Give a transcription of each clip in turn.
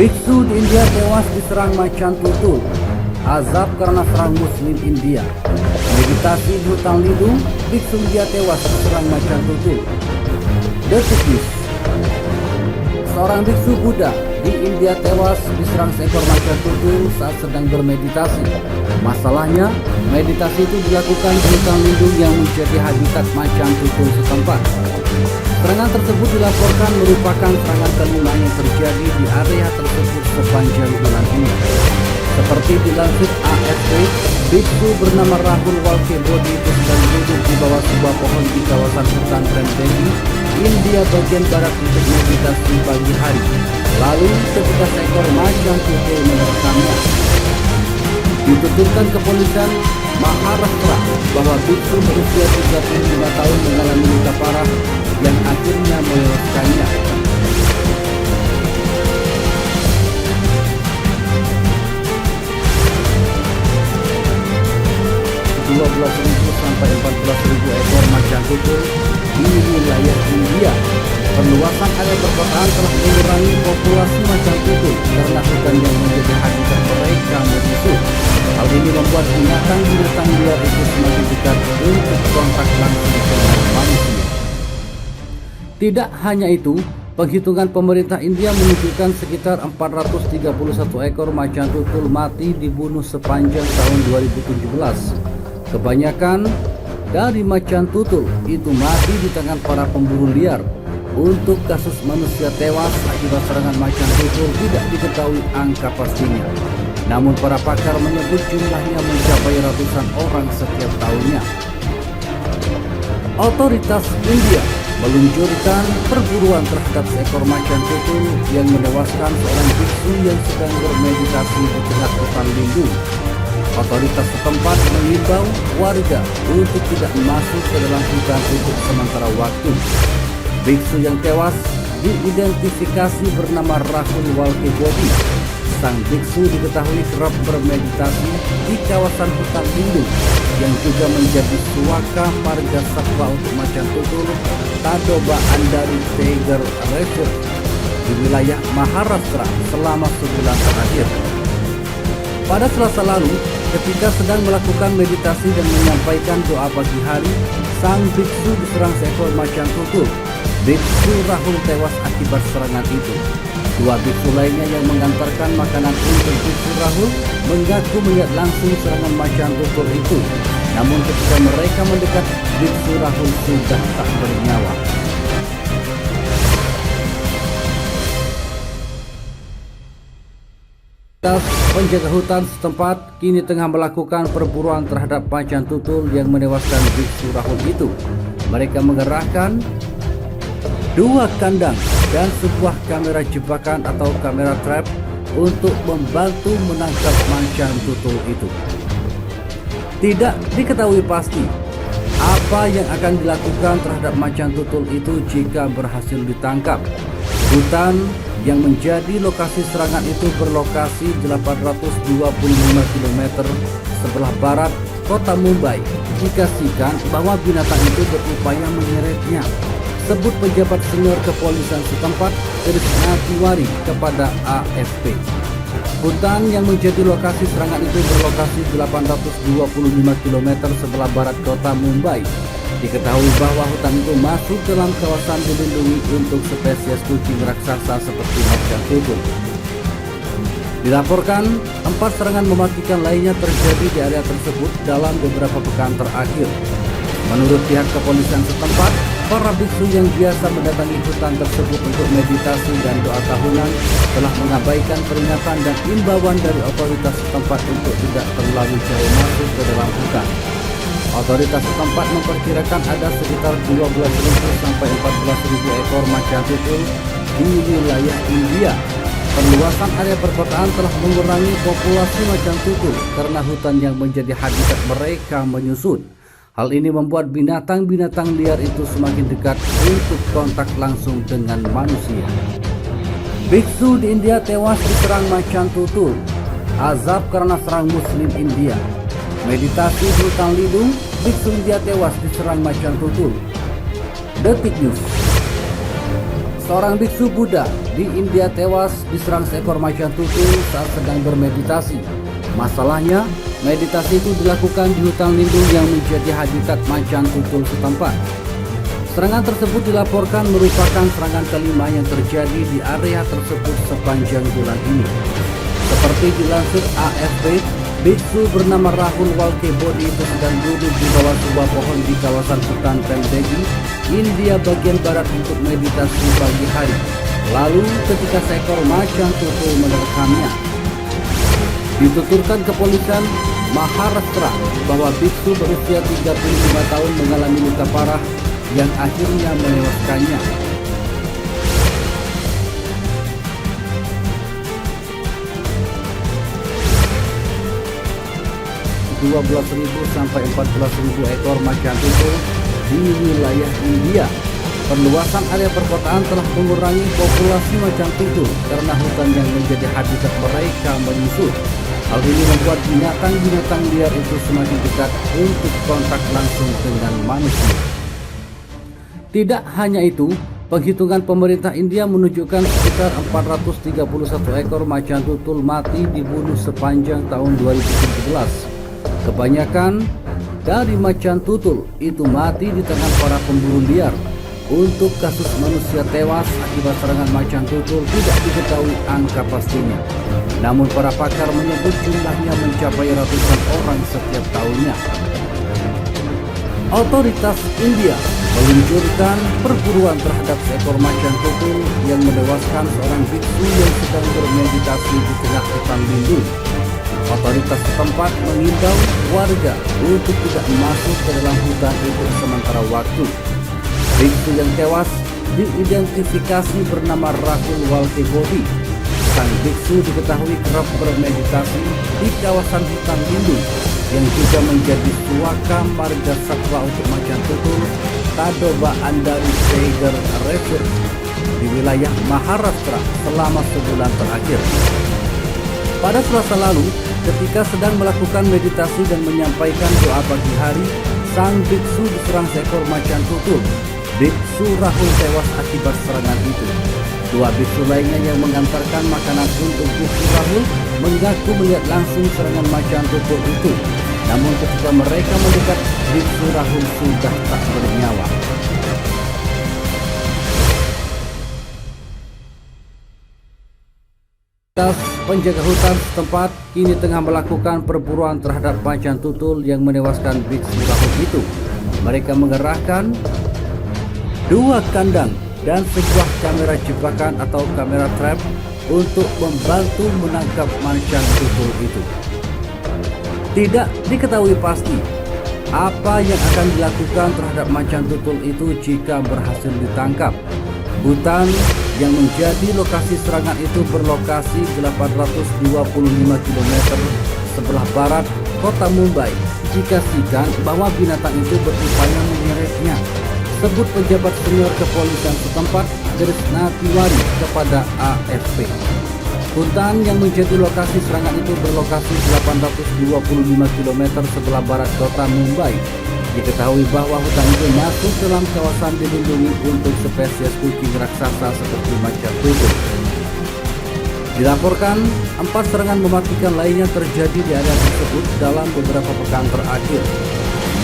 Biksu di India tewas diserang macan tutul. Azab karena serang Muslim India. Meditasi di hutan lindung, biksu India tewas diserang macan tutul. Detik News. Seorang biksu Buddha di India tewas diserang seekor macan tutul saat sedang bermeditasi. Masalahnya, meditasi itu dilakukan di hutan lindung yang menjadi habitat macan tutul setempat. Serangan tersebut dilaporkan merupakan serangan kelima yang terjadi di area tersebut sepanjang bulan ini. Seperti dilansir AFP, biksu bernama Rahul Walkebodi itu sedang duduk di bawah sebuah pohon di kawasan hutan Trembesi, India bagian barat untuk meditasi pagi hari. Lalu ketika seekor macan tutul menerekamnya. Dituturkan kepolisian Maharashtra bahwa biksu berusia 35 tahun mengalami luka parah yang akhirnya menewaskannya. 12.000 sampai 14.000 ekor macan tutul di wilayah India. Perluasan area perkotaan telah mengurangi populasi macan tutul karena hutan yang menjadi habitat mereka menyusut. Hal ini membuat binatang-binatang liar itu semakin dekat untuk kontak langsung dengan manusia. Tidak hanya itu, penghitungan pemerintah India menunjukkan sekitar 431 ekor macan tutul mati dibunuh sepanjang tahun 2017. Kebanyakan dari macan tutul itu mati di tangan para pemburu liar. Untuk kasus manusia tewas akibat serangan macan tutul tidak diketahui angka pastinya. Namun para pakar menyebut jumlahnya mencapai ratusan orang setiap tahunnya. Otoritas India meluncurkan perburuan terhadap seekor macan tutul yang menewaskan seorang biksu yang sedang bermeditasi di tengah hutan lindung. Otoritas setempat mengimbau warga untuk tidak masuk ke dalam hutan untuk sementara waktu. Biksu yang tewas diidentifikasi bernama Rahul Walkebodi. Sang biksu diketahui kerap bermeditasi di kawasan hutan lindung yang juga menjadi suaka marga satwa untuk macan tutul Tadoba Andhari Tiger Reserve di wilayah Maharashtra selama sebulan terakhir. Pada Selasa lalu, ketika sedang melakukan meditasi dan menyampaikan doa pagi hari, sang biksu diserang seekor macan tutul. Biksu Rahul tewas akibat serangan itu. Dua biksu lainnya yang mengantarkan makanan untuk biksu Rahul mengaku melihat langsung serangan macan tutul itu. Namun ketika mereka mendekat, biksu Rahul sudah tak bernyawa. Penjaga hutan setempat kini tengah melakukan perburuan terhadap macan tutul yang menewaskan biksu Rahul itu. Mereka mengerahkan 2 kandang dan sebuah kamera jebakan atau kamera trap untuk membantu menangkap macan tutul itu. Tidak diketahui pasti apa yang akan dilakukan terhadap macan tutul itu jika berhasil ditangkap. Hutan yang menjadi lokasi serangan itu berlokasi 825 km sebelah barat kota Mumbai. Dikasihkan bahwa binatang itu berupaya menyeretnya, sebut pejabat senior kepolisian setempat Krishna Tiwari kepada AFP. Hutan yang menjadi lokasi serangan itu berlokasi 825 km sebelah barat kota Mumbai. Diketahui bahwa hutan itu masuk dalam kawasan dilindungi untuk spesies kucing raksasa seperti macan tutul. Dilaporkan 4 serangan mematikan lainnya terjadi di area tersebut dalam beberapa pekan terakhir. Menurut pihak kepolisian setempat, para biksu yang biasa mendatangi hutan tersebut untuk meditasi dan doa tahunan telah mengabaikan peringatan dan imbauan dari otoritas setempat untuk tidak terlalu jauh masuk ke dalam hutan. Otoritas setempat memperkirakan ada sekitar 12.000 sampai 14.000 ekor macan tutul di wilayah India. Perluasan area perkotaan telah mengurangi populasi macan tutul karena hutan yang menjadi habitat mereka menyusut. Hal ini membuat binatang-binatang liar itu semakin dekat untuk kontak langsung dengan manusia. Biksu di India tewas diserang macan tutul. Azab karena serang Muslim India. Meditasi di hutan lindung, biksu India tewas diserang macan tutul. Detik News. Seorang biksu Buddha di India tewas diserang seekor macan tutul saat sedang bermeditasi. Masalahnya, meditasi itu dilakukan di hutan lindung yang menjadi habitat macan tutul setempat. Serangan tersebut dilaporkan merupakan serangan kelima yang terjadi di area tersebut sepanjang bulan ini. Seperti dilansir AFP, biksu bernama Rahul Walkebodi itu sedang duduk di bawah sebuah pohon di kawasan hutan Pendegi, India bagian barat untuk meditasi pagi hari. Lalu ketika seekor macan tutul menerkamnya. Dituturkan kepolisian Maharashtra bahwa biksu berusia 35 tahun mengalami luka parah yang akhirnya menewaskannya. 12.000 sampai 14.000 ekor macan tutul di wilayah India. Perluasan area perkotaan telah mengurangi populasi macan tutul karena hutan yang menjadi habitat mereka menyusut. Hal ini membuat binatang-binatang liar itu semakin dekat untuk kontak langsung dengan manusia. Tidak hanya itu, penghitungan pemerintah India menunjukkan sekitar 431 ekor macan tutul mati dibunuh sepanjang tahun 2017. Kebanyakan dari macan tutul itu mati di tangan para pemburu liar. Untuk kasus manusia tewas akibat serangan macan tutul tidak diketahui angka pastinya. Namun para pakar menyebut jumlahnya mencapai ratusan orang setiap tahunnya. Otoritas India meluncurkan perburuan terhadap seekor macan tutul yang menewaskan seorang biksu yang sedang bermeditasi di tengah hutan lindung. Otoritas setempat mengimbau warga untuk tidak masuk ke dalam hutan itu sementara waktu. Biksu yang tewas diidentifikasi bernama Rahul Walkebodi. Sang biksu diketahui kerap bermeditasi di kawasan hutan lindung yang juga menjadi suaka marga satwa untuk macan tutul Tadoba Andari Tiger Reserve di wilayah Maharashtra selama sebulan terakhir. Pada Selasa lalu, ketika sedang melakukan meditasi dan menyampaikan doa pagi hari, sang biksu diserang seekor macan tutul. Biksu Rahul tewas akibat serangan itu. Dua biksu lainnya yang mengantarkan makanan untuk biksu Rahul mengaku melihat langsung serangan macan tutul itu. Namun ketika mereka mendekat, biksu Rahul sudah tak bernyawa. Penjaga hutan setempat kini tengah melakukan perburuan terhadap macan tutul yang menewaskan biksu Rahul itu. Mereka mengerahkan 2 kandang dan sebuah kamera jebakan atau kamera trap untuk membantu menangkap macan tutul itu. Tidak diketahui pasti apa yang akan dilakukan terhadap macan tutul itu jika berhasil ditangkap. Hutan yang menjadi lokasi serangan itu berlokasi 825 km sebelah barat kota Mumbai. Dikasihkan bahwa binatang itu berupaya menyeretnya, sebut pejabat senior kepolisian setempat Krishna Tiwari kepada AFP. Hutan yang menjadi lokasi serangan itu berlokasi 825 km sebelah barat kota Mumbai. Diketahui bahwa hutan itu masuk dalam kawasan dilindungi untuk spesies kucing raksasa seperti macan tutul. Dilaporkan 4 serangan mematikan lainnya terjadi di area tersebut dalam beberapa pekan terakhir.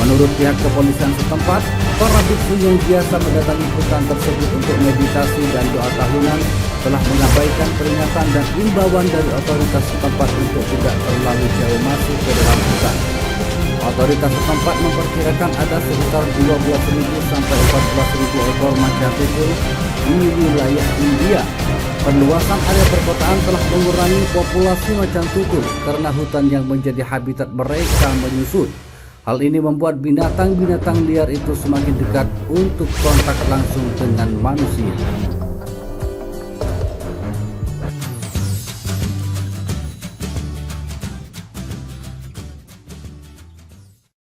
Menurut pihak kepolisian setempat, para biksu yang biasa mendatangi hutan tersebut untuk meditasi dan doa tahunan telah mengabaikan peringatan dan imbauan dari otoritas setempat untuk tidak terlalu jauh masuk ke dalam hutan. Otoritas setempat memperkirakan ada sekitar 12.000 sampai 14.000 ekor macan tutul di wilayah India. Perluasan area perkotaan telah mengurangi populasi macan tutul karena hutan yang menjadi habitat mereka menyusut. Hal ini membuat binatang-binatang liar itu semakin dekat untuk kontak langsung dengan manusia.